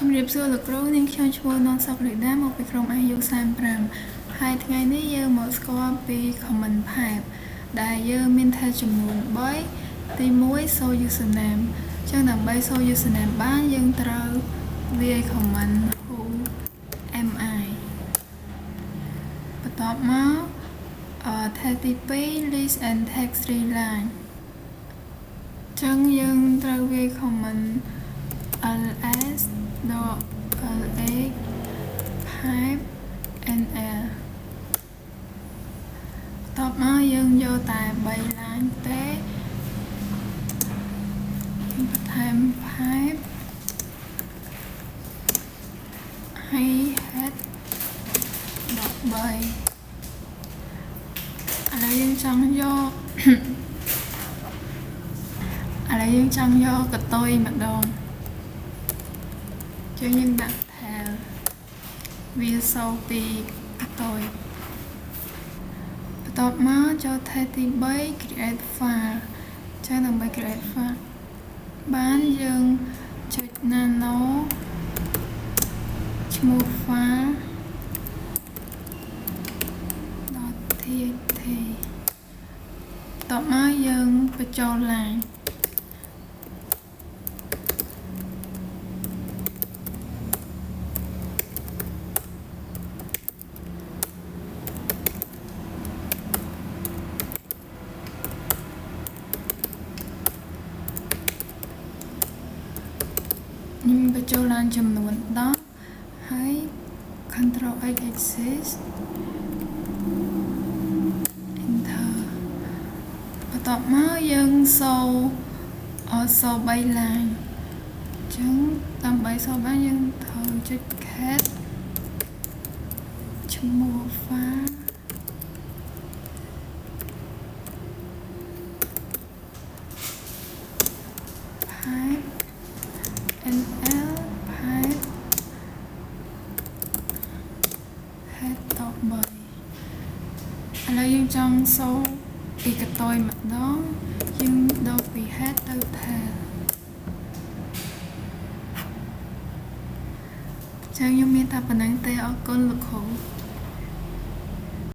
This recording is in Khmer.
ជំរាបសួរលោកគ្រូនាងខ្ញុំឈ្មោះននសុកលីដាមកពីក្រុម IU 35ហើយថ្ងៃនេះយើងមកស្គាល់ពី comment type ដែលយើងមានថាចំនួន3ទី1 show username ចឹងដើម្បី show username បានយើងត្រូវវាយ comment who am I បន្ទាប់មកថាទី2 list and text 3 line ចឹងយើងត្រូវវាយ comment ls dot lx pipe nl តបមកយើងយកតែ3 line ទេបន្ថែម pipe ហើយ head 13ឥឡូវយើងចង់យកកតុយម្ដងយើងដាក់ថាវាសូពីកតុយបន្ទាប់មកចូលថែទី3 create file ចឹងដើម្បី create file បានយើងចុច nano ឈ្មោះ file .txt បន្ទាប់មកយើងបញ្ចូល lineបញ្ចូលឡើងចំនួន10ហើយ Ctrl X Access Enter បន្ទាប់មកយើងសូ3 line អញ្ចឹងដើម្បីសូបានយើងត្រូវចុច cat ឈ្មោះ file pipe nl pipe head 13ឥឡូវយើងចង់សូពីកតុយម្ដងយើងដូរពី head ទៅ tail ចឹងខ្ញុំមានតែប៉ុណ្្នឹងទេអរគុណលោកគ្រូ